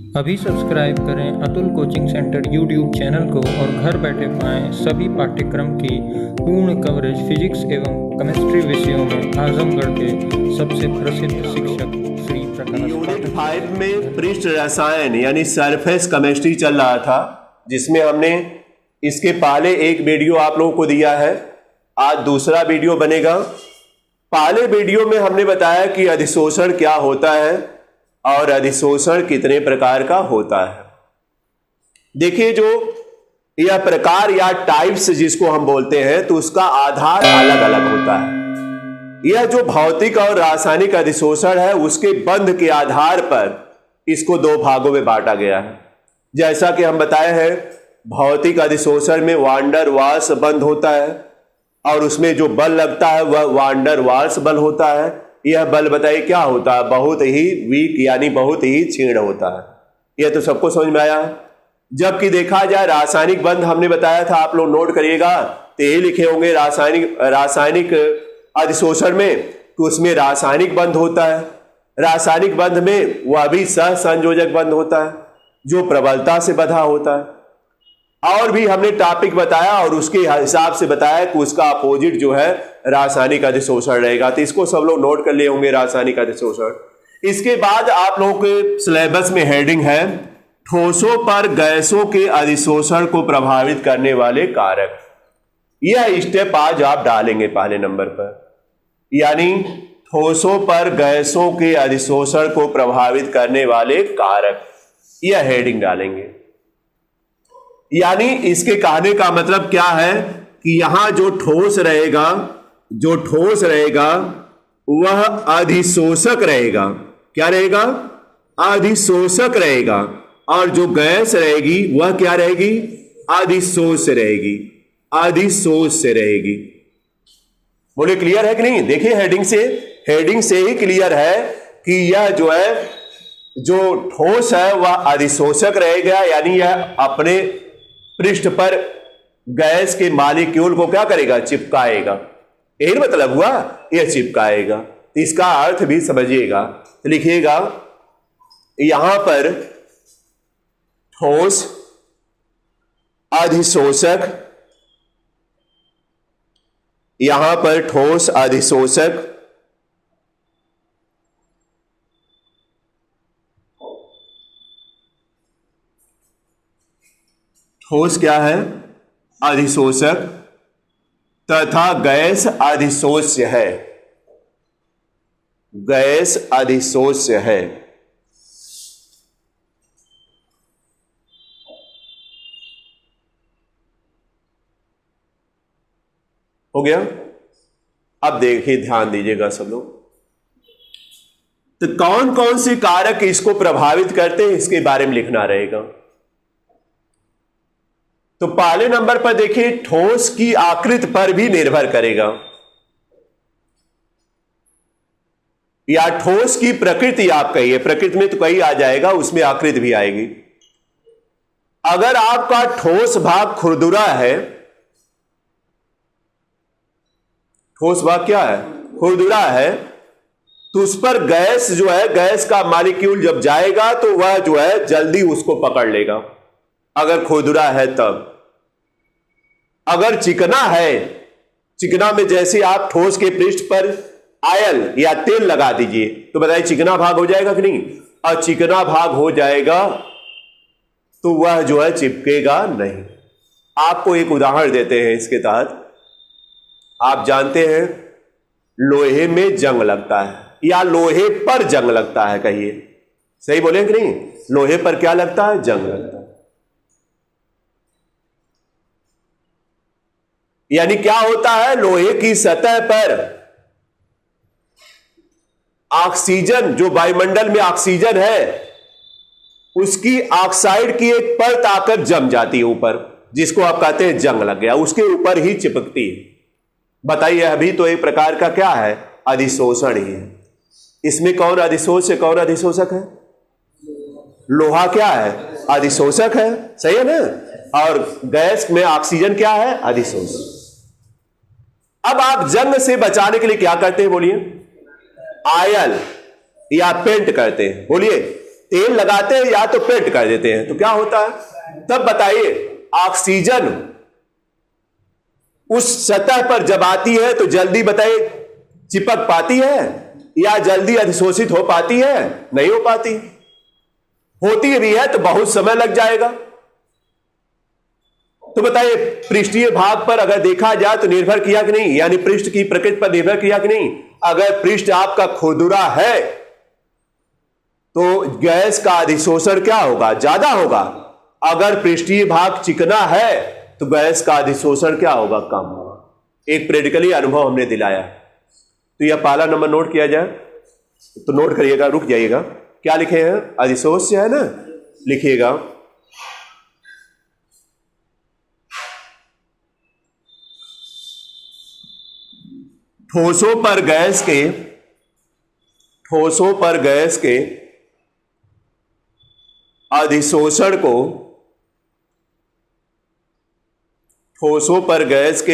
अभी सब्सक्राइब करें Atul coaching centre YouTube channel को और घर बैठे पाएं सभी पाठ्यक्रम की पूर्ण कवरेज फिजिक्स एवं केमिस्ट्री विषयों में आजमगढ़ के सबसे प्रसिद्ध शिक्षक श्री प्रकाश। यूनिट 5 में पृष्ठ रसायन यानी सरफेस केमिस्ट्री चल रहा था, जिसमें हमने इसके पहले एक वीडियो आप लोगों को दिया है। आज दूसरा वीडियो बनेगा। पहले वीडियो में हमने बताया कि अधिशोषण क्या होता है और अधिशोषण कितने प्रकार का होता है। देखिए, जो यह प्रकार या टाइप्स जिसको हम बोलते हैं, तो उसका आधार अलग अलग होता है। यह जो भौतिक और रासायनिक अधिशोषण है, उसके बंध के आधार पर इसको दो भागों में बांटा गया है। जैसा कि हम बताए हैं, भौतिक अधिशोषण में वांडर वाल्स बंध होता है और उसमें जो बल लगता है वह वांडर वाल्स बल होता है। यह बल बताइए क्या होता है? बहुत ही वीक यानी बहुत ही क्षीण होता है। यह तो सबको समझ में आया। जबकि देखा जाए रासायनिक बंध हमने बताया था, आप लोग नोट करिएगा, तो ये लिखे होंगे रासायनिक अधिशोषण में, तो उसमें रासायनिक बंध होता है। रासायनिक बंध में वह भी सहसंयोजक बंध होता है जो प्रबलता से बंधा होता है। और भी हमने टॉपिक बताया और उसके हिसाब से बताया कि उसका अपोजिट जो है रासायनिक अधिशोषण रहेगा। तो इसको सब लोग नोट कर लिए होंगे, रासायनिक अधिशोषण। इसके बाद आप लोगों के सिलेबस में हेडिंग है ठोसों पर गैसों के अधिशोषण को प्रभावित करने वाले कारक। यह स्टेप आज आप डालेंगे पहले नंबर पर, यानी ठोसों पर गैसों के अधिशोषण को प्रभावित करने वाले कारक, यह हेडिंग डालेंगे। यानी इसके कहने का मतलब क्या है कि यहां जो ठोस रहेगा वह अधिशोषक रहेगा। क्या रहेगा? अधिशोषक रहेगा। और जो गैस रहेगी वह क्या रहेगी? अधिशोष रहेगी। अधिशोष से रहेगी। बोले क्लियर है कि नहीं? देखिए, हेडिंग से ही क्लियर है कि यह जो है, जो ठोस है वह अधिशोषक रहेगा, यानी यह अपने पृष्ठ पर गैस के मॉलिक्यूल को क्या करेगा? चिपकाएगा। यही मतलब हुआ, यह चिपकाएगा। तो इसका अर्थ भी समझिएगा। तो लिखिएगा यहां पर ठोस अधिशोषक, यहां पर ठोस अधिशोषक, ठोस क्या है? अधिशोषक, तथा गैस अधिशोष्य है। गैस अधिशोष्य है। हो गया? अब देखिए, ध्यान दीजिएगा सब लोग। तो कौन कौन से कारक इसको प्रभावित करते हैं, इसके बारे में लिखना रहेगा। तो पहले नंबर पर देखिए, ठोस की आकृति पर भी निर्भर करेगा, या ठोस की प्रकृति आप कहिए। प्रकृति में तो कहीं आ जाएगा, उसमें आकृति भी आएगी। अगर आपका ठोस भाग खुरदुरा है, ठोस भाग क्या है? खुरदुरा है, तो उस पर गैस जो है, गैस का मॉलिक्यूल जब जाएगा तो वह जो है जल्दी उसको पकड़ लेगा, अगर खुरदुरा है तब। अगर चिकना है, चिकना में जैसे आप ठोस के पृष्ठ पर आयल या तेल लगा दीजिए, तो बताइए चिकना भाग हो जाएगा कि नहीं? और चिकना भाग हो जाएगा तो वह जो है चिपकेगा नहीं। आपको एक उदाहरण देते हैं इसके तहत। आप जानते हैं लोहे में जंग लगता है, या लोहे पर जंग लगता है, कहिए सही बोले कि नहीं? लोहे पर क्या लगता है? जंग लगता है। यानी क्या होता है? लोहे की सतह पर ऑक्सीजन, जो वायुमंडल में ऑक्सीजन है, उसकी ऑक्साइड की एक परत आकर जम जाती है ऊपर, जिसको आप कहते हैं जंग लग गया, उसके ऊपर ही चिपकती है। बताइए, अभी तो एक प्रकार का क्या है? अधिशोषण ही है। इसमें कौन अधिशोष है, कौन अधिशोषक है? लोहा क्या है? अधिशोषक है, सही है ना? और गैस में ऑक्सीजन क्या है? अधिशोष। अब आप जंग से बचाने के लिए क्या करते हैं? बोलिए। आयल या पेंट करते हैं। बोलिए, तेल लगाते हैं या तो पेंट कर देते हैं, तो क्या होता है? तब बताइए, ऑक्सीजन उस सतह पर जब आती है तो जल्दी बताइए चिपक पाती है या जल्दी अधिशोषित हो पाती है? नहीं हो पाती। होती भी है तो बहुत समय लग जाएगा। तो बताइए, पृष्ठीय भाग पर अगर देखा जाए तो निर्भर किया कि नहीं, यानी पृष्ठ की प्रकृति पर निर्भर किया कि नहीं? अगर पृष्ठ आपका खुरदुरा है तो गैस का अधिशोषण क्या होगा? ज्यादा होगा। अगर पृष्ठीय भाग चिकना है तो गैस का अधिशोषण क्या होगा? कम होगा। एक प्रैक्टिकली अनुभव हमने दिलाया। तो यह पहला नंबर नोट किया जाए तो नोट करिएगा, रुक जाइएगा। क्या लिखे हैं? अधिशोष्य है ना, लिखिएगा। ठोसों पर गैस के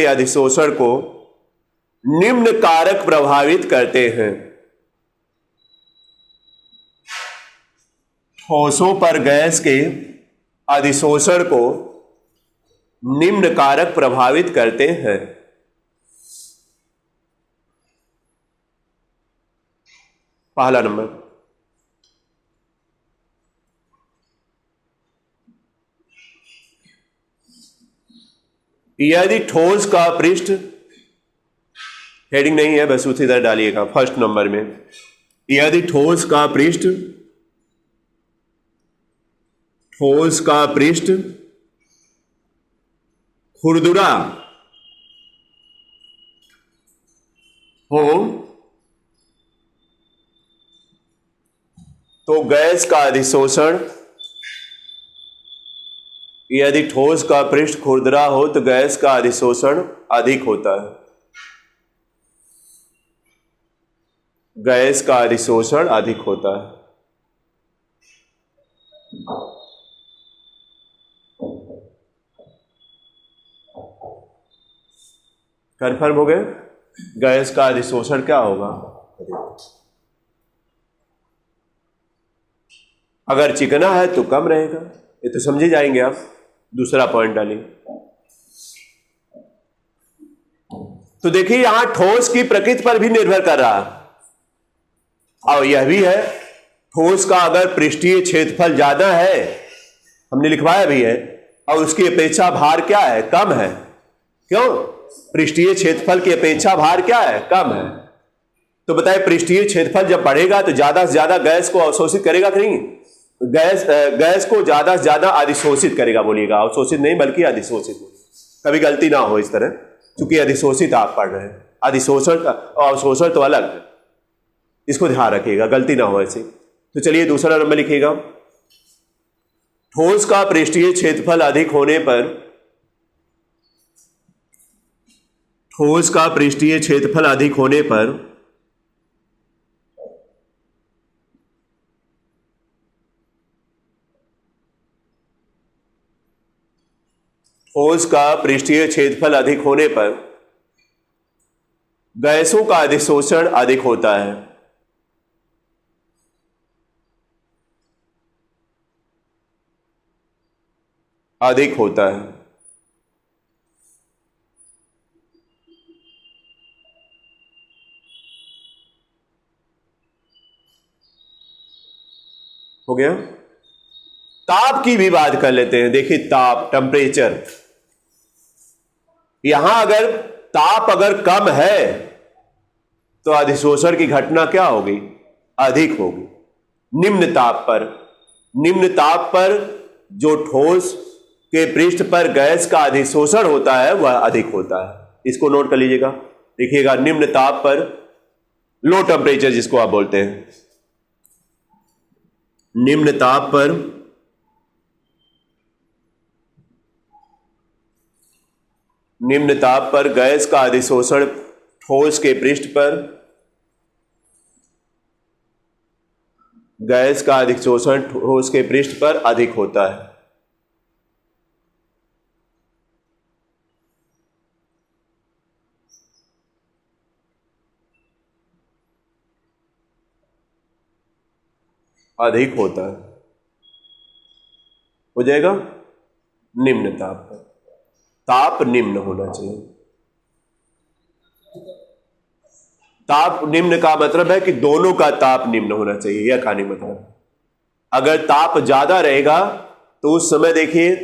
अधिशोषण को निम्न कारक प्रभावित करते हैं। ठोसों पर गैस के अधिशोषण को निम्न कारक प्रभावित करते हैं। पहला नंबर। यदि ठोस का पृष्ठ, हेडिंग नहीं है बस उसी तरह डालिएगा फर्स्ट नंबर में, यदि ठोस का पृष्ठ खुरदुरा हो तो गैस का अधिशोषण, यदि ठोस का पृष्ठ खुरदरा हो तो गैस का अधिशोषण अधिक होता है। गैस का अधिशोषण अधिक होता है। कंफर्म हो गए? गैस का अधिशोषण क्या होगा? अगर चिकना है तो कम रहेगा। ये तो समझे जाएंगे आप। दूसरा पॉइंट डालिए। तो देखिए, यहां ठोस की प्रकृति पर भी निर्भर कर रहा है और यह भी है, ठोस का अगर पृष्ठीय क्षेत्रफल ज्यादा है, हमने लिखवाया भी है, और उसकी अपेक्षा भार क्या है? कम है। क्यों? पृष्ठीय क्षेत्रफल की अपेक्षा भार क्या है? कम है। तो बताइए, पृष्ठीय क्षेत्रफल जब बढ़ेगा तो ज्यादा से ज्यादा गैस को अवशोषित करेगा कि नहीं? गैस को ज्यादा से ज्यादा अधिशोषित करेगा। बोलिएगा, अवशोषित नहीं बल्कि अधिशोषित। कभी गलती ना हो इस तरह, क्योंकि अधिशोषित आप पढ़ रहे हैं। अधिशोषण और अवशोषण तो अलग है, इसको ध्यान रखिएगा, गलती ना हो ऐसे। तो चलिए दूसरा नंबर लिखिएगा। ठोस का पृष्ठीय क्षेत्रफल अधिक होने पर, ठोस का पृष्ठीय क्षेत्रफल अधिक होने पर ठोस का पृष्ठीय क्षेत्रफल अधिक होने पर गैसों का अधिशोषण अधिक होता है। अधिक होता है। हो गया? ताप की भी बात कर लेते हैं। देखिए, ताप, टेम्परेचर, यहां अगर ताप अगर कम है तो अधिशोषण की घटना क्या होगी? अधिक होगी। निम्न ताप पर जो ठोस के पृष्ठ पर गैस का अधिशोषण होता है वह अधिक होता है। इसको नोट कर लीजिएगा, लिखिएगा निम्न ताप पर, लो टेम्परेचर जिसको आप बोलते हैं। निम्न ताप पर गैस का अधिशोषण ठोस के पृष्ठ पर, गैस का अधिशोषण ठोस के पृष्ठ पर अधिक होता है। अधिक होता है, हो जाएगा निम्न ताप पर। ताप निम्न होना चाहिए। ताप निम्न का मतलब है कि दोनों का ताप निम्न होना चाहिए, यह कहानी मतलब। अगर ताप ज्यादा रहेगा तो उस समय देखिए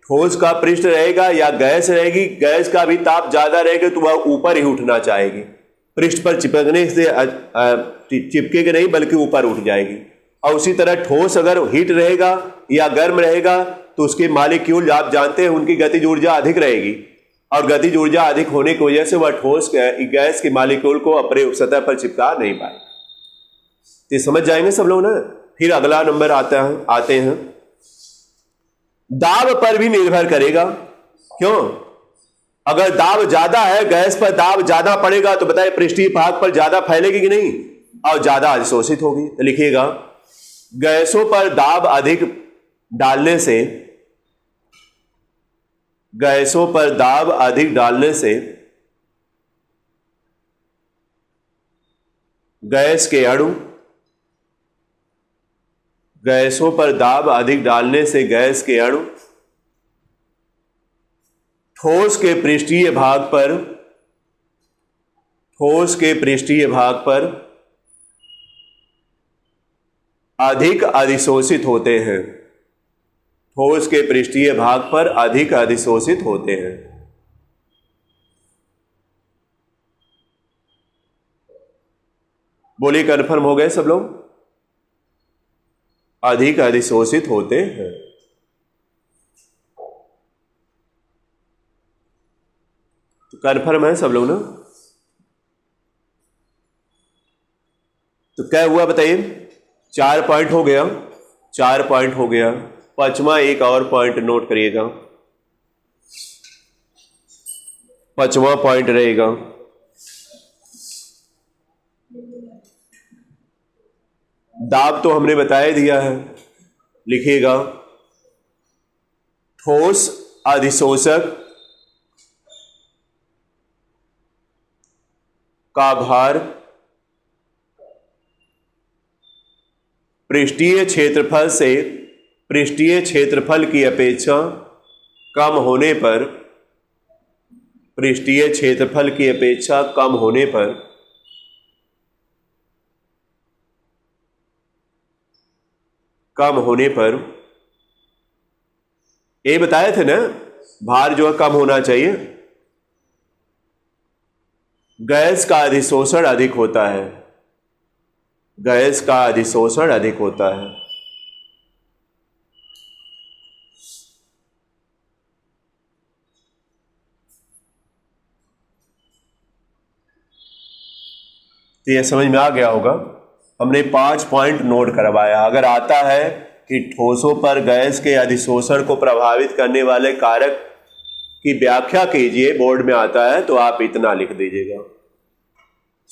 ठोस का पृष्ठ रहेगा या गैस रहेगी, गैस का भी ताप ज्यादा रहेगा तो वह ऊपर ही उठना चाहेगी, पृष्ठ पर चिपकने से चिपकेगी नहीं बल्कि ऊपर उठ जाएगी। और उसी तरह ठोस अगर हीट रहेगा या गर्म रहेगा तो उसके मॉलिक्यूल आप जानते हैं उनकी गतिज ऊर्जा अधिक रहेगी, और गतिज ऊर्जा अधिक होने की वजह से वह ठोस गैस के मॉलिक्यूल को अपने सतह पर चिपका नहीं पाए। तो समझ जाएंगे सब लोग ना। फिर अगला नंबर आते हैं दाब पर भी निर्भर करेगा। क्यों? अगर दाब ज्यादा है, गैस पर दाब ज्यादा पड़ेगा तो बताइए पृष्ठीय भाग पर ज्यादा फैलेगी कि नहीं, और ज्यादा अधिशोषित होगी। तो लिखिएगा गैसों पर दाब अधिक डालने से, गैसों पर दाब अधिक डालने से गैस के अणु, गैसों पर दाब अधिक डालने से गैस के अणु ठोस के पृष्ठीय भाग पर, ठोस के पृष्ठीय भाग पर अधिक अधिशोषित होते हैं, ठोस के पृष्ठीय भाग पर अधिक अधिशोषित होते हैं। बोलिए कन्फर्म हो गए सब लोग? अधिक अधिशोषित होते हैं। तो कन्फर्म है सब लोग ना? तो क्या हुआ बताइए? 4 पॉइंट हो गया, 4 पॉइंट हो गया। पांचवा एक और पॉइंट नोट करिएगा, पांचवा पॉइंट रहेगा दाब तो हमने बताया दिया है। लिखिएगा ठोस अधिशोषक का भार पृष्ठीय क्षेत्रफल से, पृष्ठीय क्षेत्रफल की अपेक्षा कम होने पर, पृष्ठीय क्षेत्रफल की अपेक्षा कम होने पर ये बताए थे ना, भार जो है कम होना चाहिए, गैस का अधिशोषण अधिक होता है, गैस का अधिशोषण अधिक होता है। तो यह समझ में आ गया होगा। हमने 5 पॉइंट नोट करवाया। अगर आता है कि ठोसों पर गैस के अधिशोषण को प्रभावित करने वाले कारक की व्याख्या कीजिए, बोर्ड में आता है तो आप इतना लिख दीजिएगा।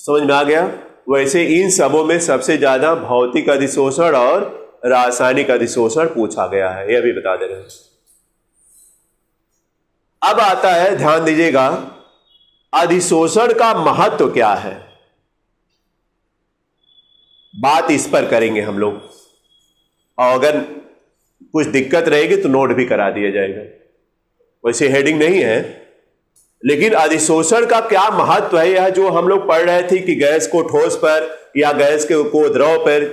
समझ में आ गया? वैसे इन सबों में सबसे ज्यादा भौतिक अधिशोषण और रासायनिक अधिशोषण पूछा गया है, यह भी बता दे रहे हैं। अब आता है, ध्यान दीजिएगा, अधिशोषण का महत्व क्या है। बात इस पर करेंगे हम लोग, और अगर कुछ दिक्कत रहेगी तो नोट भी करा दिया जाएगा। वैसे हेडिंग नहीं है, लेकिन अधिशोषण का क्या महत्व है, यह जो हम लोग पढ़ रहे थे कि गैस को ठोस पर या गैस को द्रव पर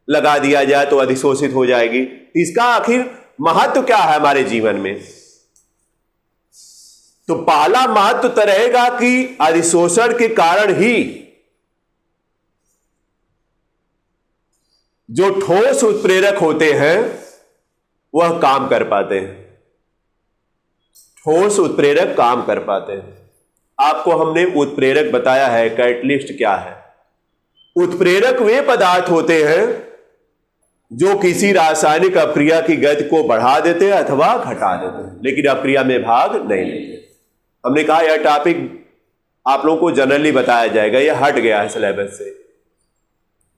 लगा दिया जाए तो अधिशोषित हो जाएगी। इसका आखिर महत्व क्या है हमारे जीवन में? तो पहला महत्व तो रहेगा कि अधिशोषण के कारण ही जो ठोस उत्प्रेरक होते हैं वह काम कर पाते हैं, ठोस उत्प्रेरक काम कर पाते हैं। आपको हमने उत्प्रेरक बताया है, कैटलिस्ट क्या है। उत्प्रेरक वे पदार्थ होते हैं जो किसी रासायनिक अपक्रिया की गति को बढ़ा देते हैं अथवा घटा देते हैं, लेकिन अपक्रिया में भाग नहीं लेते। हमने कहा यह टॉपिक आप लोगों को जनरली बताया जाएगा, यह हट गया है सिलेबस से,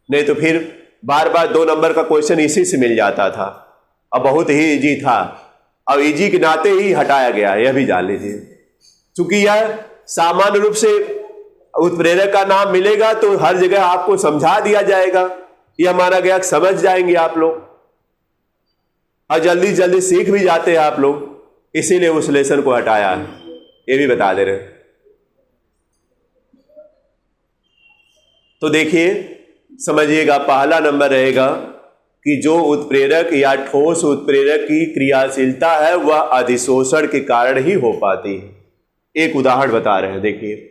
नहीं तो फिर बार बार 2 नंबर का क्वेश्चन इसी से मिल जाता था। अब बहुत ही इजी था, अब इजी के नाते ही हटाया गया, यह भी जान लीजिए। क्योंकि यह सामान्य रूप से उत्प्रेरक का नाम मिलेगा तो हर जगह आपको समझा दिया जाएगा, यह माना गया कि समझ जाएंगे आप लोग और जल्दी जल्दी सीख भी जाते हैं आप लोग, इसीलिए उस लेसन को हटाया है, ये भी बता दे रहे। तो देखिए समझिएगा, पहला नंबर रहेगा कि जो उत्प्रेरक या ठोस उत्प्रेरक की क्रियाशीलता है वह अधिशोषण के कारण ही हो पाती है। एक उदाहरण बता रहे हैं, देखिए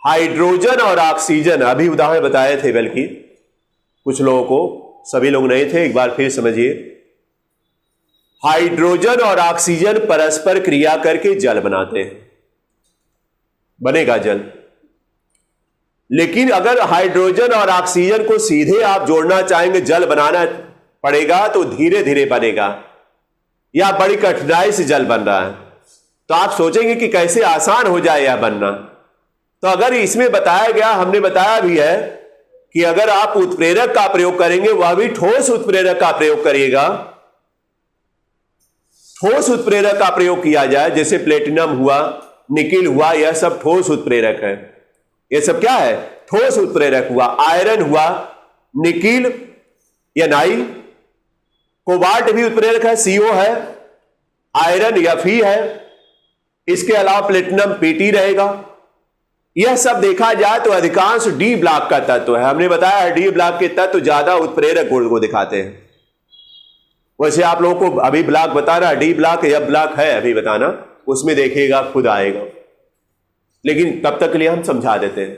हाइड्रोजन और ऑक्सीजन, अभी उदाहरण बताए थे, बल्कि कुछ लोगों को, सभी लोग नहीं थे, एक बार फिर समझिए। हाइड्रोजन और ऑक्सीजन परस्पर क्रिया करके जल बनाते हैं, बनेगा जल। लेकिन अगर हाइड्रोजन और ऑक्सीजन को सीधे आप जोड़ना चाहेंगे, जल बनाना पड़ेगा, तो धीरे धीरे बनेगा या बड़ी कठिनाई से जल बन रहा है। तो आप सोचेंगे कि कैसे आसान हो जाए यह बनना। तो अगर इसमें बताया गया, हमने बताया भी है कि अगर आप उत्प्रेरक का प्रयोग करेंगे, वह भी ठोस उत्प्रेरक का प्रयोग करिएगा, ठोस उत्प्रेरक का प्रयोग किया जाए, जैसे प्लेटिनम हुआ, निकिल हुआ, यह सब ठोस उत्प्रेरक है। यह सब क्या है? ठोस उत्प्रेरक हुआ। आयरन हुआ, निकिल या नाई, कोबाल्ट भी उत्प्रेरक है, CO है, आयरन Fe है, इसके अलावा प्लेटिनम Pt रहेगा। यह सब देखा जाए तो अधिकांश डी ब्लॉक का तत्व है। हमने बताया डी ब्लॉक के तत्व ज्यादा उत्प्रेरक गुण को दिखाते हैं। वैसे आप लोगों को अभी ब्लॉक बता रहा, डी ब्लॉक या ब्लॉक है अभी बताना, उसमें देखिएगा खुद आएगा, लेकिन तब तक के लिए हम समझा देते हैं।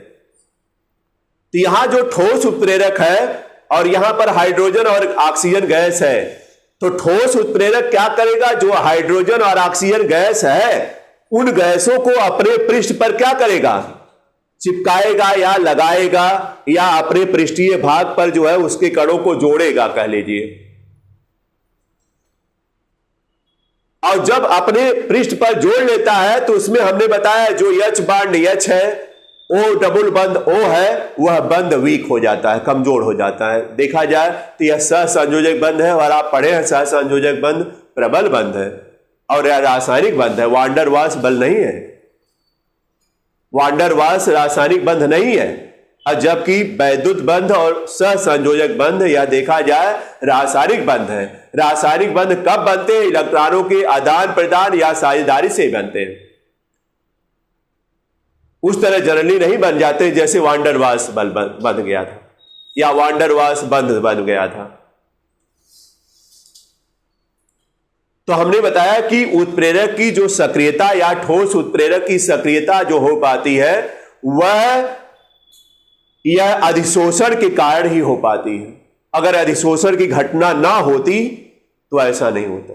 तो यहां जो ठोस उत्प्रेरक है और यहां पर हाइड्रोजन और ऑक्सीजन गैस है, तो ठोस उत्प्रेरक क्या करेगा? जो हाइड्रोजन और ऑक्सीजन गैस है, उन गैसों को अपने पृष्ठ पर क्या करेगा? चिपकाएगा या लगाएगा, या अपने पृष्ठीय भाग पर जो है उसके कणों को जोड़ेगा, कह लीजिए। और जब अपने पृष्ठ पर जोड़ लेता है तो उसमें हमने बताया जो H बांड H है, O डबल बंध O है, वह बंध वीक हो जाता है, कमजोर हो जाता है। देखा जाए तो यह सहसंयोजक बंध है, और आप पढ़े हैं सहसंयोजक बंध प्रबल बंध है, और यह रासायनिक बंध है, वांडर वाल्स बल नहीं है, वांडर वाल्स रासायनिक बंध नहीं है। और जबकि वैद्युत बंध और सहसंयोजक बंध यह देखा जाए रासायनिक बंध है। रासायनिक बंध कब बनते हैं? इलेक्ट्रॉनों के आदान प्रदान या साझेदारी से बनते हैं। उस तरह जनरली नहीं बन जाते जैसे वांडर वाल्स बल बन गया था या वांडर वाल्स बंध बन गया था। तो हमने बताया कि उत्प्रेरक की जो सक्रियता या ठोस उत्प्रेरक की सक्रियता जो हो पाती है, वह यह अधिशोषण के कारण ही हो पाती है। अगर अधिशोषण की घटना ना होती तो ऐसा नहीं होता,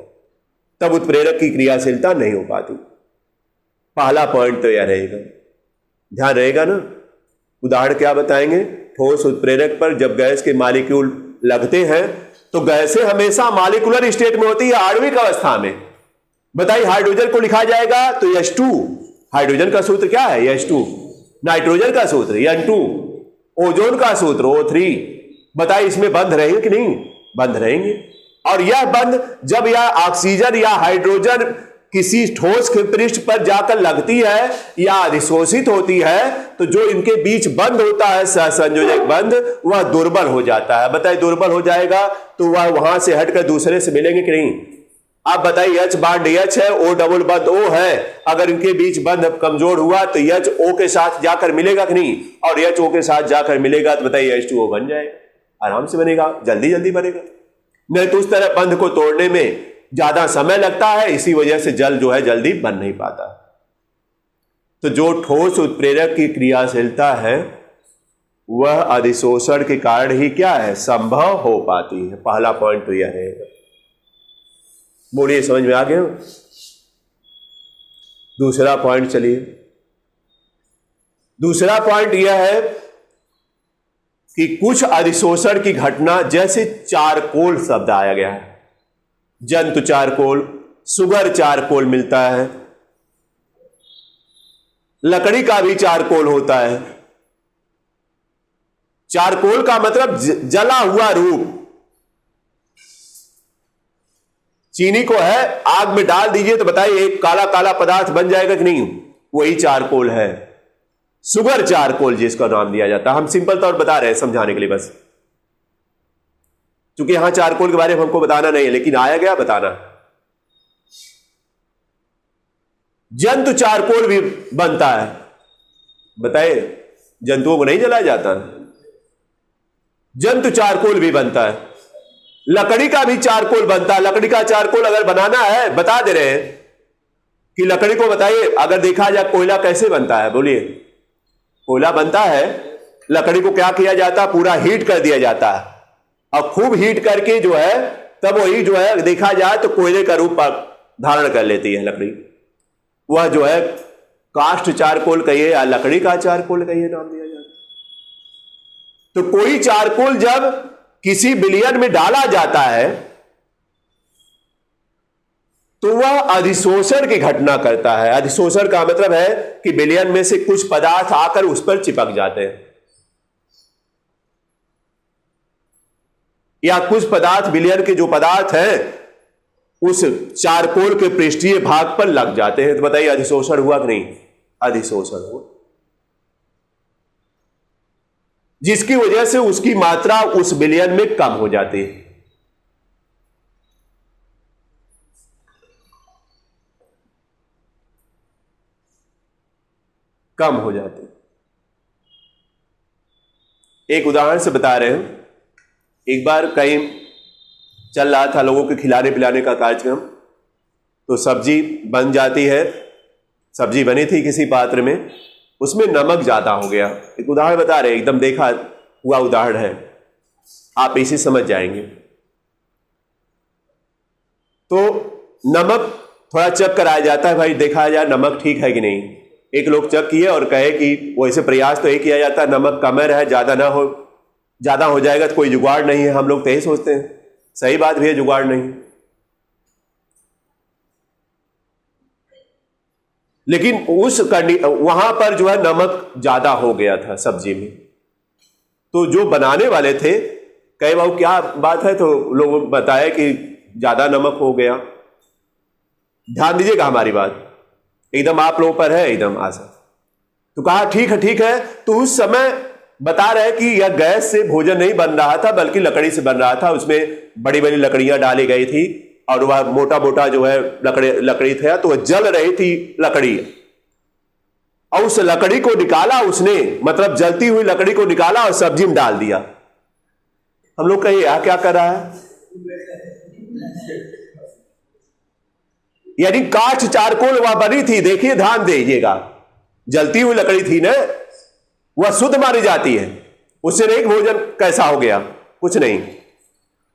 तब उत्प्रेरक की क्रियाशीलता नहीं हो पाती। पहला पॉइंट तो यह रहेगा, ध्यान रहेगा ना। उदाहरण क्या बताएंगे? ठोस उत्प्रेरक पर जब गैस के मॉलिक्यूल लगते हैं तो गैसें हमेशा मॉलिक्यूलर स्टेट में होती है, आणविक अवस्था में। बताइए, हाइड्रोजन को लिखा जाएगा तो H2, हाइड्रोजन का सूत्र क्या है? H2। नाइट्रोजन का सूत्र N2, ओजोन का सूत्र O3। बताइए इसमें बंध रहेंगे कि नहीं? बंध रहेंगे। और यह बंध जब यह ऑक्सीजन या हाइड्रोजन किसी ठोस के पृष्ठ पर जाकर लगती है या अधिशोषित होती है, तो जो इनके बीच बंध होता है सहसंयोजक बंध, वह दुर्बल हो जाता है। बताइए, दुर्बल हो जाएगा तो वह वहां से हटकर दूसरे से मिलेंगे कि नहीं? आप बताइए, H बांड H है, O डबल बंध O है, अगर इनके बीच बंध कमजोर हुआ तो H O के साथ जाकर मिलेगा कि नहीं? और H O के साथ जाकर मिलेगा तो बताइए H2O बन जाएगा, आराम से बनेगा, जल्दी जल्दी बनेगा। नहीं तो उस तरह बंध को तोड़ने में ज्यादा समय लगता है, इसी वजह से जल जो है जल्दी बन नहीं पाता। तो जो ठोस उत्प्रेरक की क्रियाशीलता है वह अधिशोषण के कारण ही क्या है? संभव हो पाती है। पहला पॉइंट तो यह रहेगा। बोलिए, समझ में आ गया? दूसरा पॉइंट चलिए। दूसरा पॉइंट यह है कि कुछ अधिशोषण की घटना, जैसे चारकोल शब्द आया गया है, जंतु चारकोल, सुगर चारकोल मिलता है, लकड़ी का भी चारकोल होता है। चारकोल का मतलब जला हुआ रूप। चीनी को है, आग में डाल दीजिए तो बताइए एक काला काला पदार्थ बन जाएगा कि नहीं? वही चारकोल है। सुगर चारकोल जिसका नाम दिया जाता है। हम सिंपल तौर बता रहे हैं समझाने के लिए बस, क्योंकि यहां चारकोल के बारे में हमको बताना नहीं है, लेकिन आया गया बताना। जंतु चारकोल भी बनता है, बताइए, जंतुओं को नहीं जलाया जाता, जंतु चारकोल भी बनता है। लकड़ी का भी चारकोल बनता है। लकड़ी का चारकोल अगर बनाना है, बता दे रहे हैं कि लकड़ी को बताइए, अगर देखा जाए कोयला कैसे बनता है, बोलिए। कोयला बनता है, लकड़ी को क्या किया जाता है, पूरा हीट कर दिया जाता है और खूब हीट करके जो है तब वही जो है देखा जाए तो कोयले का रूप धारण कर लेती है लकड़ी। वह जो है काष्ठ चारकोल कहिए या लकड़ी का चारकोल कहिए नाम दिया जाता है। तो कोई चारकोल जब किसी विलयन में डाला जाता है तो वह अधिशोषण की घटना करता है। अधिशोषण का मतलब है कि विलयन में से कुछ पदार्थ आकर उस पर चिपक जाते हैं, या कुछ पदार्थ विलयन के जो पदार्थ हैं उस चारकोल के पृष्ठीय भाग पर लग जाते हैं। तो बताइए अधिशोषण हुआ कि नहीं? अधिशोषण हुआ, जिसकी वजह से उसकी मात्रा उस विलयन में कम हो जाती है। कम हो जाते। एक उदाहरण से बता रहे हैं। एक बार कहीं चल रहा था लोगों के खिलाने पिलाने का कार्यक्रम, तो सब्जी बन जाती है। सब्जी बनी थी किसी पात्र में, उसमें नमक ज्यादा हो गया। एक उदाहरण बता रहे, एकदम देखा हुआ उदाहरण है, आप इसे समझ जाएंगे। तो नमक थोड़ा चेक कराया जाता है, भाई देखा जाए नमक ठीक है कि नहीं। एक लोग चेक किए और कहे कि वैसे प्रयास तो ये किया जाता है नमक कम है, ज्यादा ना हो, ज्यादा हो जाएगा तो कोई जुगाड़ नहीं है। हम लोग तो यही सोचते हैं, सही बात भी है, जुगाड़ नहीं। लेकिन वहां पर जो है नमक ज्यादा हो गया था सब्जी में। तो जो बनाने वाले थे कहे बाबू क्या बात है, तो लोगों ने बताया कि ज्यादा नमक हो गया। ध्यान दीजिएगा हमारी बात, एकदम आप लोगों पर है एकदम आशा। तो कहा ठीक है ठीक है। तो उस समय बता रहे कि यह गैस से भोजन नहीं बन रहा था बल्कि लकड़ी से बन रहा था। उसमें बड़ी बड़ी लकड़ियां डाली गई थी और वह मोटा मोटा जो है लकड़ी था, तो वह जल रही थी लकड़ी। और उस लकड़ी को निकाला उसने, मतलब जलती हुई लकड़ी को निकाला और सब्जी में डाल दिया। हम लोग कहिए यह क्या कर रहा है? यानी काष्ठ चारकोल वह बनी थी, देखिए ध्यान दीजिएगा, जलती हुई लकड़ी थी ना, वह शुद्ध मानी जाती है। उससे नहीं भोजन कैसा हो गया, कुछ नहीं।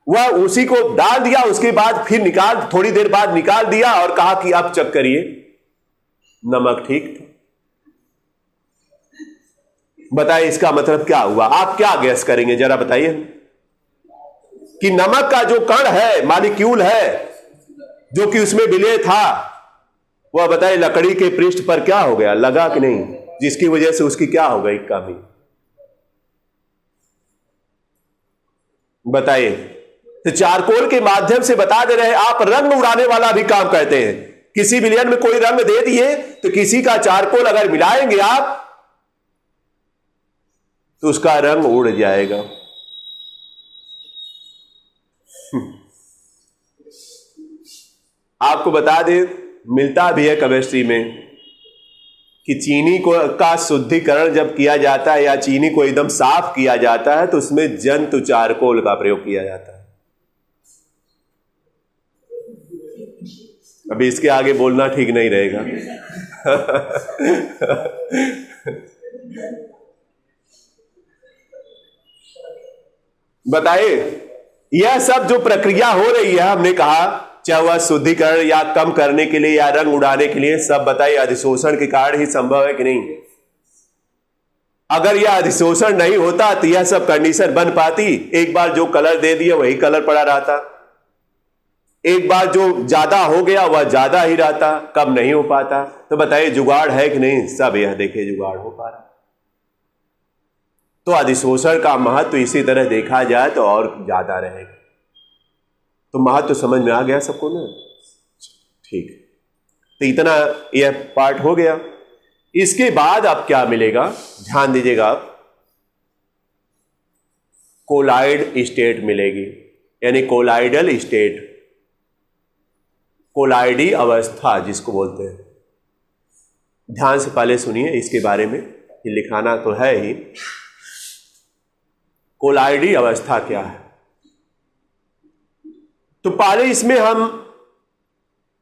वह उसी को डाल दिया, उसके बाद फिर थोड़ी देर बाद निकाल दिया और कहा कि आप चेक करिए नमक ठीक था। बताइए इसका मतलब क्या हुआ? आप क्या गैस करेंगे जरा बताइए कि नमक का जो कण है, मॉलिक्यूल है जो कि उसमें विलय था, वह बताइए लकड़ी के पृष्ठ पर क्या हो गया, लगा कि नहीं, जिसकी वजह से उसकी क्या हो गई कमी। बताइए। तो चारकोल के माध्यम से बता दे रहे हैं, आप रंग उड़ाने वाला भी काम करते हैं। किसी विलयन में कोई रंग दे दिए तो किसी का चारकोल अगर मिलाएंगे आप तो उसका रंग उड़ जाएगा। आपको बता दे, मिलता भी है केमिस्ट्री में कि चीनी का शुद्धिकरण जब किया जाता है या चीनी को एकदम साफ किया जाता है तो उसमें जंतु चारकोल का प्रयोग किया जाता है। अभी इसके आगे बोलना ठीक नहीं रहेगा। बताइए, यह सब जो प्रक्रिया हो रही है, हमने कहा चाहे वह शुद्धिकरण या कम करने के लिए या रंग उड़ाने के लिए, सब बताइए अधिशोषण के कारण ही संभव है कि नहीं? अगर यह अधिशोषण नहीं होता तो यह सब कंडीशन बन पाती? एक बार जो कलर दे दिया वही कलर पड़ा रहता, एक बार जो ज्यादा हो गया वह ज्यादा ही रहता, कम नहीं हो पाता। तो बताइए जुगाड़ है कि नहीं? सब यह देखिए जुगाड़ हो पा रहा। तो अधिशोषण का महत्व इसी तरह देखा जाए तो और ज्यादा रहेगा। तो महत्व समझ में आ गया सबको ना? ठीक, तो इतना यह पार्ट हो गया। इसके बाद अब क्या मिलेगा, ध्यान दीजिएगा आप, कोलाइड स्टेट मिलेगी, यानी कोलाइडल स्टेट, कोलाइडी अवस्था जिसको बोलते हैं। ध्यान से पहले सुनिए इसके बारे में, ये लिखाना तो है ही। कोलाइडी अवस्था क्या है? तो पहले इसमें हम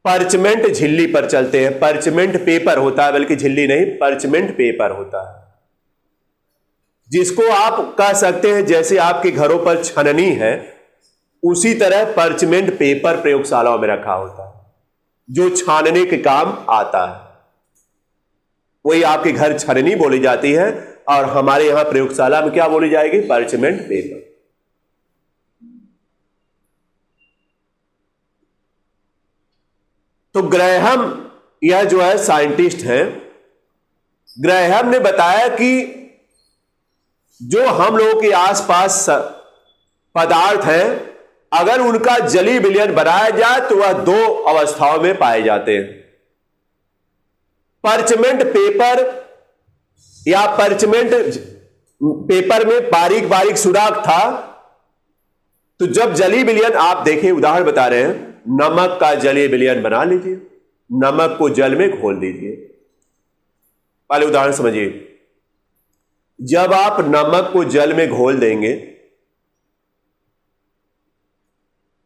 पर्चमेंट झिल्ली पर चलते हैं। पर्चमेंट पेपर होता है, बल्कि झिल्ली नहीं, पर्चमेंट पेपर होता है, जिसको आप कह सकते हैं जैसे आपके घरों पर छननी है, उसी तरह पर्चमेंट पेपर प्रयोगशालाओं में रखा होता है, जो छानने के काम आता है। वही आपके घर छननी बोली जाती है, और हमारे यहां प्रयोगशाला में क्या बोली जाएगी? Parchment paper. तो ग्रैहम, यह जो है साइंटिस्ट हैं, ग्रैहम ने बताया कि जो हम लोगों के आसपास पदार्थ हैं, अगर उनका जलीय विलयन बनाया जाए तो वह दो अवस्थाओं में पाए जाते हैं। पर्चमेंट पेपर या पर्चमेंट पेपर में बारीक बारीक सुराख था, तो जब जलीय विलयन, आप देखें उदाहरण बता रहे हैं, नमक का जलीय विलयन बना लीजिए, नमक को जल में घोल दीजिए। पहले उदाहरण समझिए, जब आप नमक को जल में घोल देंगे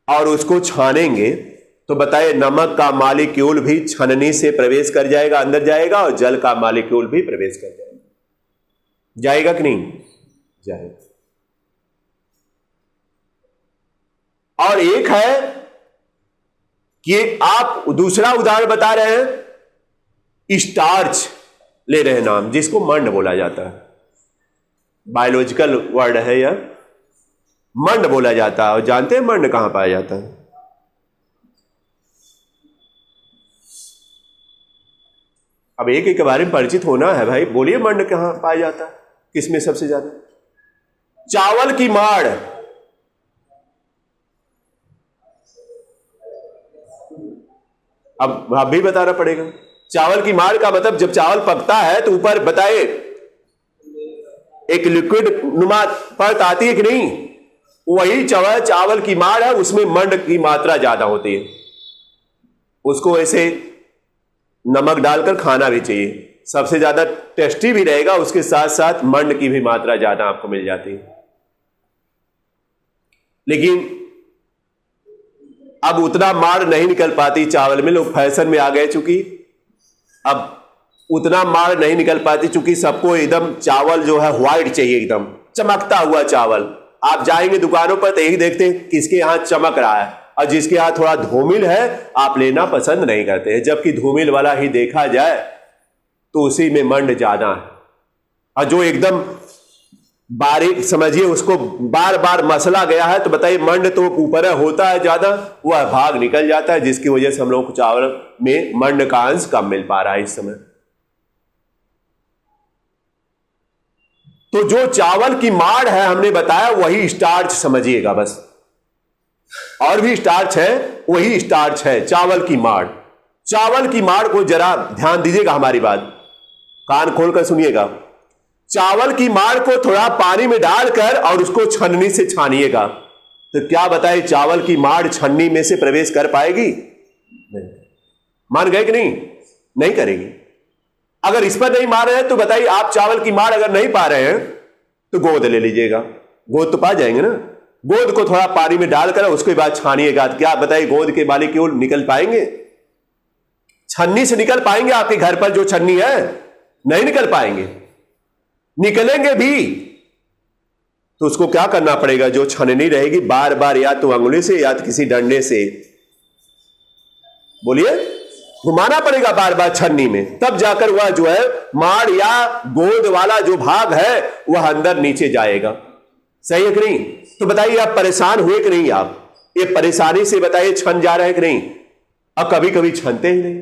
और उसको छानेंगे, तो बताइए नमक का मॉलिक्यूल भी छननी से प्रवेश कर जाएगा, अंदर जाएगा, और जल का मॉलिक्यूल भी प्रवेश कर जाएगा। जाएगा कि नहीं? जाएगा। और एक है कि आप दूसरा उदाहरण बता रहे हैं, स्टार्च ले रहे हैं नाम, जिसको मंड बोला जाता है, बायोलॉजिकल वर्ड है यह, मंड बोला जाता है। और जानते हैं मंड कहां पाया जाता है? अब एक एक के बारे में परिचित होना है भाई। बोलिए मंड कहां पाया जाता है, किसमें सबसे ज्यादा? चावल की माड़, अब भी बताना पड़ेगा। चावल की माड़ का मतलब, जब चावल पकता है तो ऊपर बताए एक लिक्विड नुमा परत आती है कि नहीं, वही चावल की माड़ है, उसमें मंड की मात्रा ज्यादा होती है। उसको ऐसे नमक डालकर खाना भी चाहिए, सबसे ज्यादा टेस्टी भी रहेगा, उसके साथ साथ मंड की भी मात्रा ज्यादा आपको मिल जाती है। लेकिन अब उतना माड़ नहीं निकल पाती चावल में, लोग फैशन में आ गए, चूंकि अब उतना माड़ नहीं निकल पाती, चूंकि सबको एकदम चावल जो है व्हाइट चाहिए, एकदम चमकता हुआ चावल। आप जाएंगे दुकानों पर तो यही देखते हैं किसके यहां चमक रहा है, और जिसके यहां थोड़ा धूमिल है आप लेना पसंद नहीं करते हैं। जबकि धूमिल वाला ही देखा जाए तो उसी में मंड ज्यादा है, और जो एकदम बारीक समझिए उसको बार बार मसला गया है, तो बताइए मंड तो ऊपर होता है ज्यादा, वह भाग निकल जाता है, जिसकी वजह से हम लोग को चावल में मंड का अंश कम मिल पा रहा है इस समय। तो जो चावल की माड़ है हमने बताया, वही स्टार्च समझिएगा बस, और भी स्टार्च है, वही स्टार्च है चावल की माड़। चावल की माड़ को जरा ध्यान दीजिएगा, हमारी बात कान खोलकर सुनिएगा। चावल की माड़ को थोड़ा पानी में डालकर और उसको छन्नी से छानिएगा, तो क्या बताइए चावल की माड़ छन्नी में से प्रवेश कर पाएगी? नहीं। मान गए कि नहीं? नहीं करेगी। अगर इस पर नहीं मान रहे हैं तो बताइए, आप चावल की माड़ अगर नहीं पा रहे हैं तो गोंद ले लीजिएगा, गोंद तो पा जाएंगे ना। गोंद को थोड़ा पानी में डालकर उसके बाद छानिएगा, तो क्या बताइए गोंद के मॉलिक्यूल निकल पाएंगे? छन्नी से निकल पाएंगे? आपके घर पर जो छन्नी है नहीं निकल पाएंगे। निकलेंगे भी तो उसको क्या करना पड़ेगा, जो छननी रहेगी बार बार या तो अंगुली से या तो किसी डंडे से, बोलिए, घुमाना पड़ेगा बार बार छन्नी में, तब जाकर वह जो है माड़ या गोंद वाला जो भाग है वह अंदर नीचे जाएगा। सही है कि नहीं? तो बताइए आप परेशान हुए कि नहीं? आप ये परेशानी से बताइए छन जा रहे हैं कि नहीं? अब कभी कभी छनते ही नहीं।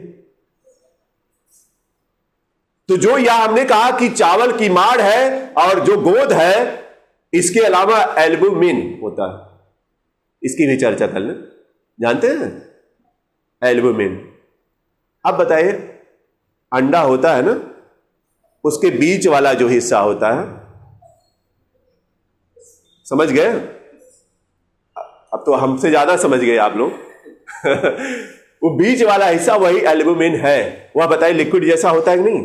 तो जो यह हमने कहा कि चावल की माड़ है और जो गोंद है, इसके अलावा एल्बुमिन होता है, इसकी भी चर्चा कर लें। जानते हैं एल्बुमिन? अब बताइए, अंडा होता है ना, उसके बीच वाला जो हिस्सा होता है, समझ गए? अब तो हमसे ज्यादा समझ गए आप लोग। वो बीच वाला हिस्सा वही एल्ब्यूमिन है। वह बताइए लिक्विड जैसा होता है कि नहीं?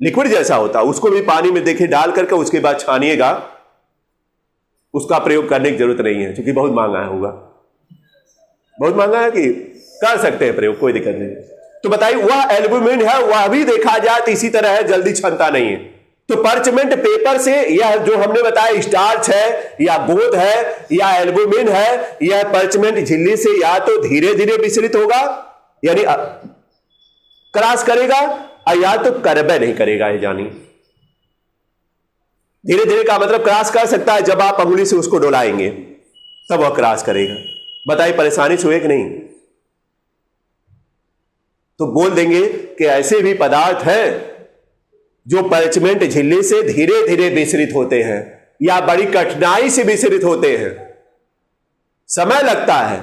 लिक्विड जैसा होता है। उसको भी पानी में देखिए डाल करके उसके बाद छानिएगा, उसका प्रयोग करने की जरूरत नहीं है क्योंकि बहुत महंगा होगा। बहुत महंगा है कि कर सकते हैं प्रयोग, कोई दिक्कत नहीं। तो बताइए वह एल्ब्यूमिन है, वह भी देखा जाए तो इसी तरह है, जल्दी छनता नहीं है। तो पर्चमेंट पेपर से यह जो हमने बताया स्टार्च है या गोंद है या एल्ब्यूमिन है, यह पर्चमेंट झिल्ली से या तो धीरे धीरे विचलित होगा यानी क्रॉस करेगा, और या तो करबे नहीं करेगा। ये जानिए धीरे धीरे का मतलब क्रॉस कर सकता है जब आप अंगुली से उसको डोलाएंगे तब वह क्रॉस करेगा। बताइए परेशानी से हुए कि नहीं? तो बोल देंगे कि ऐसे भी पदार्थ हैं जो पर्चमेंट झिल्ली से धीरे धीरे विचलित होते हैं या बड़ी कठिनाई से विचलित होते हैं, समय लगता है।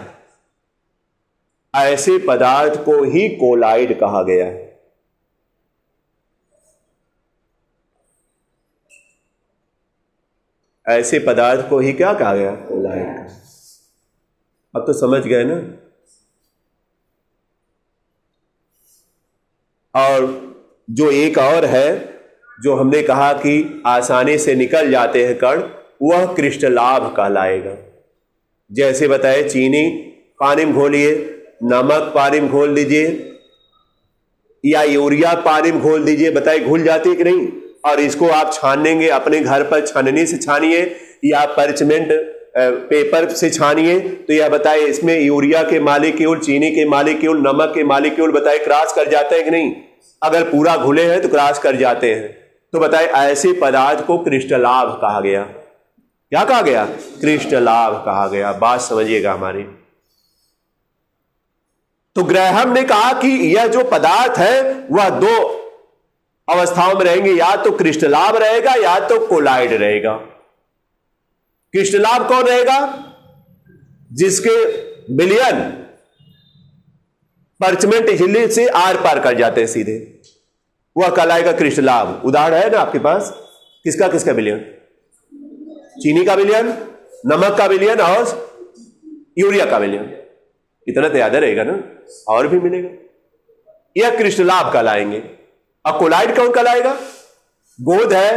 ऐसे पदार्थ को ही कोलाइड कहा गया है। ऐसे पदार्थ को ही क्या कहा गया? कोलाइड। अब तो समझ गए ना? और जो एक और है जो हमने कहा कि आसानी से निकल जाते हैं कण, वह क्रिस्टलाभ कहलाएगा। जैसे बताए चीनी पानी में घोलिए, नमक पानी में घोल दीजिए या यूरिया पानी में घोल दीजिए, बताए घुल जाती है कि नहीं? और इसको आप छानेंगे अपने घर पर, छाननी से छानिए या पर्चमेंट पेपर से छानिए, तो यह बताए इसमें यूरिया के मॉलिक्यूल, चीनी के मॉलिक्यूल, नमक के मॉलिक्यूल बताए क्रॉस कर जाते हैं कि नहीं? अगर पूरा घुले हैं तो क्रॉस कर जाते हैं। तो बताए ऐसे पदार्थ को क्रिस्टलाभ कहा गया। क्या कहा गया? क्रिस्टलाभ कहा गया। बात समझिएगा हमारी। तो ग्रैहम ने कहा कि यह जो पदार्थ है वह दो अवस्थाओं में रहेंगे, या तो क्रिस्टलाभ रहेगा या तो कोलाइड रहेगा। क्रिस्टलाभ कौन रहेगा? जिसके विलयन पर्चमेंट झिल्ली से आर पार कर जाते हैं सीधे, वह कहलाएगा क्रिस्टलाभ। उदाहरण है ना आपके पास? किसका किसका विलयन? चीनी का विलयन, नमक का विलयन और यूरिया का विलयन। इतना तो याद रहेगा ना, और भी मिलेगा। यह क्रिस्टलाभ कहलाएंगे। अब कोलाइड कौन कहलाएगा? गोंद है,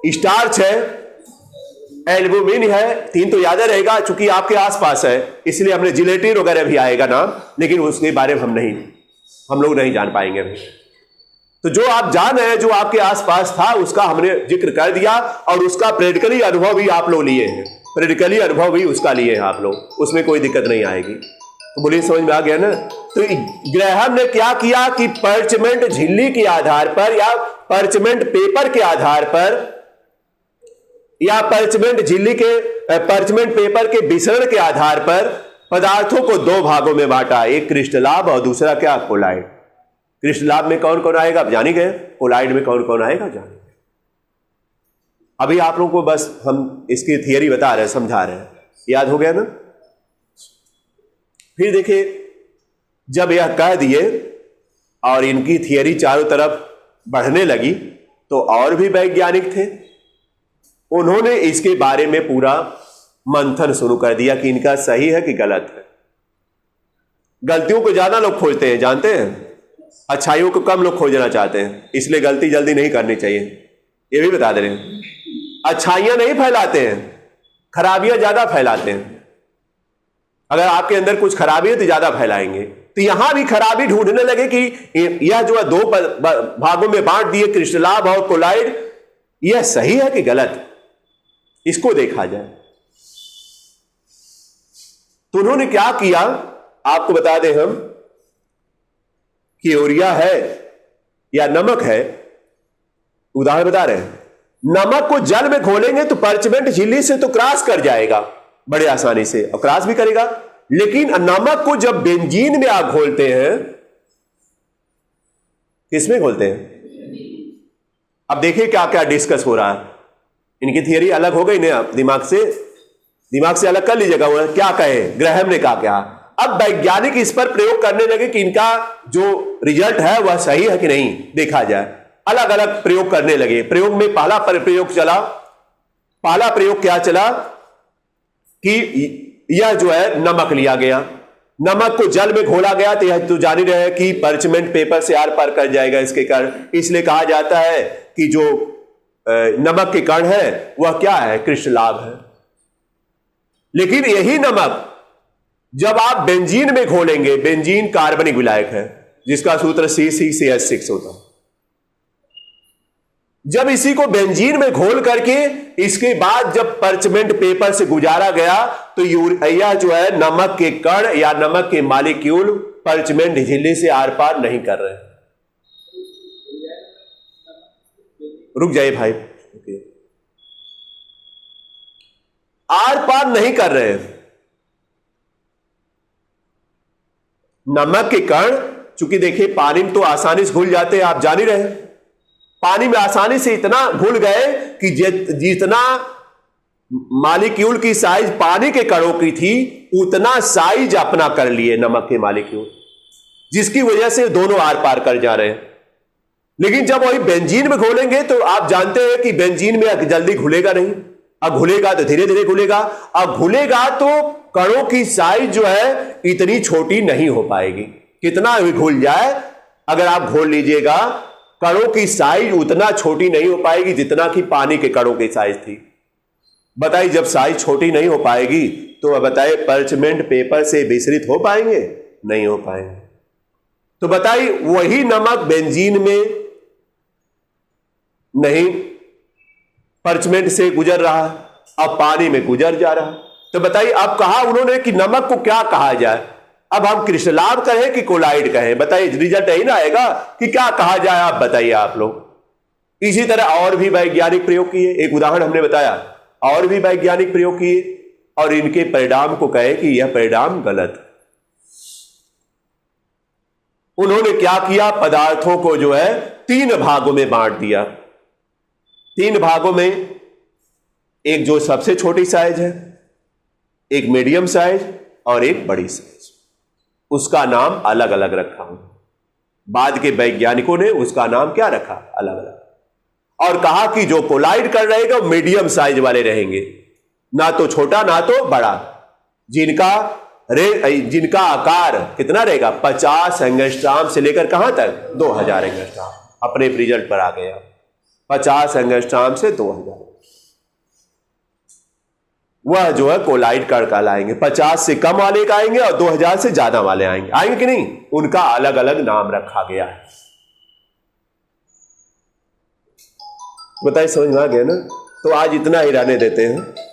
स्टार्च है, एल्ब्यूमिन है। तीन तो याद रहेगा, चूंकि आपके आसपास है इसलिए हमने जिलेटिन वगैरह भी आएगा नाम, लेकिन उसके बारे में हम लोग नहीं जान पाएंगे अभी। तो जो आप जान रहे हैं, जो आपके आसपास था उसका हमने जिक्र कर दिया, और उसका प्रैक्टिकली अनुभव भी आप लोग लिए हैं। प्रैक्टिकली अनुभव भी उसका लिए हैं आप लोग, उसमें कोई दिक्कत नहीं आएगी। तो बोलिए समझ में आ गया ना? तो ग्रैहम ने क्या किया कि पर्चमेंट झिल्ली के आधार पर या पर्चमेंट पेपर के आधार पर या पर्चमेंट झिल्ली के पर्चमेंट पेपर के विसरण के आधार पर पदार्थों को दो भागों में बांटा, एक क्रिस्टलाभ और दूसरा क्या? कोलाइड। क्रिस्टलाभ में कौन कौन आएगा आप जानी गए, कोलाइड में कौन कौन आएगा जानी गए। अभी आप लोगों को बस हम इसकी थियरी बता रहे हैं, समझा रहे हैं। याद हो गया ना? फिर देखिए, जब यह कह दिए और इनकी थियरी चारों तरफ बढ़ने लगी तो और भी वैज्ञानिक थे, उन्होंने इसके बारे में पूरा मंथन शुरू कर दिया कि इनका सही है कि गलत है। गलतियों को ज्यादा लोग खोजते हैं, जानते हैं, अच्छाइयों को कम लोग खोजना चाहते हैं, इसलिए गलती जल्दी नहीं करनी चाहिए। ये भी बता दे रहे हैं, अच्छाइयां नहीं फैलाते हैं, खराबियां ज्यादा फैलाते हैं। अगर आपके अंदर कुछ खराबी है तो ज्यादा फैलाएंगे। तो यहां भी खराबी ढूंढने लगे कि यह जो है दो भागों में बांट दिए, क्रिस्टलाभ और कोलाइड, यह सही है कि गलत, इसको देखा जाए। तो उन्होंने क्या किया आपको बता दें हम कि यूरिया है या नमक है। उदाहरण बता रहे हैं, नमक को जल में घोलेंगे तो पर्चमेंट झिल्ली से तो क्रॉस कर जाएगा बड़े आसानी से, और क्रॉस भी करेगा। लेकिन नमक को जब बेंजीन में आप घोलते हैं, किसमें घोलते हैं? अब देखिए क्या क्या डिस्कस हो रहा है। इनकी थियरी अलग हो गई ना, दिमाग से अलग कर लीजिएगा। वो क्या कहे, ग्रैहम ने कहा क्या। अब वैज्ञानिक इस पर प्रयोग करने लगे कि इनका जो रिजल्ट है वह सही है कि नहीं, देखा जाए। अलग अलग प्रयोग करने लगे। प्रयोग में पहला प्रयोग क्या चला कि यह जो है नमक लिया गया, नमक को जल में घोला गया, तो यह तो जान ही रहे हैं कि परचमेंट पेपर से आर पार कर जाएगा इसके कारण, इसलिए कहा जाता है कि जो नमक के कण है वह क्या है, क्रिस्टलाभ है। लेकिन यही नमक जब आप बेंजीन में घोलेंगे, बेंजीन कार्बनिक विलायक है जिसका सूत्र CCCH6 होता है, जब इसी को बेंजीन में घोल करके इसके बाद जब परचमेंट पेपर से गुजारा गया तो यह जो है नमक के कण या नमक के मॉलिक्यूल परचमेंट झिल्ली से आर पार नहीं कर रहे। रुक जाइए भाई, आर पार नहीं कर रहे। नमक के कण चूंकि देखिए पानी में तो आसानी से घुल जाते हैं, आप जान ही रहे हैं, पानी में आसानी से इतना घुल गए कि जितना मॉलिक्यूल की साइज पानी के कणों की थी उतना साइज अपना कर लिए नमक के मॉलिक्यूल, जिसकी वजह से दोनों आर पार कर जा रहे हैं। लेकिन जब वही बेंजीन में घोलेंगे तो आप जानते हैं कि बेंजीन में जल्दी घुलेगा नहीं, अब घुलेगा तो धीरे धीरे घुलेगा, अब घुलेगा तो कणों की साइज जो है इतनी छोटी नहीं हो पाएगी। कितना भी घुल जाए, अगर आप घोल लीजिएगा, कणों की साइज उतना छोटी नहीं हो पाएगी जितना कि पानी के कणों की साइज थी। बताइए जब साइज छोटी नहीं हो पाएगी तो बताइए परचमेंट पेपर से विसरित हो पाएंगे? नहीं हो पाएंगे। तो बताइए वही नमक बेंजीन में नहीं परचमेंट से गुजर रहा, अब पानी में गुजर जा रहा। तो बताइए अब कहा उन्होंने कि नमक को क्या कहा जाए, अब हम क्रिस्टलाभ कहें कि कोलाइड कहें? बताइए रिजल्ट यही ना आएगा कि क्या कहा जाए, आप बताइए आप लोग। इसी तरह और भी वैज्ञानिक प्रयोग किए, एक उदाहरण हमने बताया, और भी वैज्ञानिक प्रयोग किए और इनके परिणाम को कहे कि यह परिणाम गलत। उन्होंने क्या किया, पदार्थों को जो है 3 भागों में बांट दिया। 3 भागों में, एक जो सबसे छोटी साइज है, एक मीडियम साइज और एक बड़ी साइज, उसका नाम अलग अलग रखा हूं। बाद के वैज्ञानिकों ने उसका नाम क्या रखा, अलग अलग, और कहा कि जो कोलाइड कर रहेगा वो मीडियम साइज वाले रहेंगे, ना तो छोटा ना तो बड़ा, जिनका आकार कितना रहेगा, 50 एंगस्ट्रॉम से लेकर कहां तक, 2000 एंगस्ट्रॉम। अपने रिजल्ट पर आ गया 50 एंगस्ट्रॉम से 2000, वह जो है कोलाइड कण कहलाएंगे। 50 से कम वाले का आएंगे और 2000 से ज्यादा वाले आएंगे कि नहीं, उनका अलग अलग नाम रखा गया है। बताइए समझ में आ गया ना? तो आज इतना ही रहने देते हैं।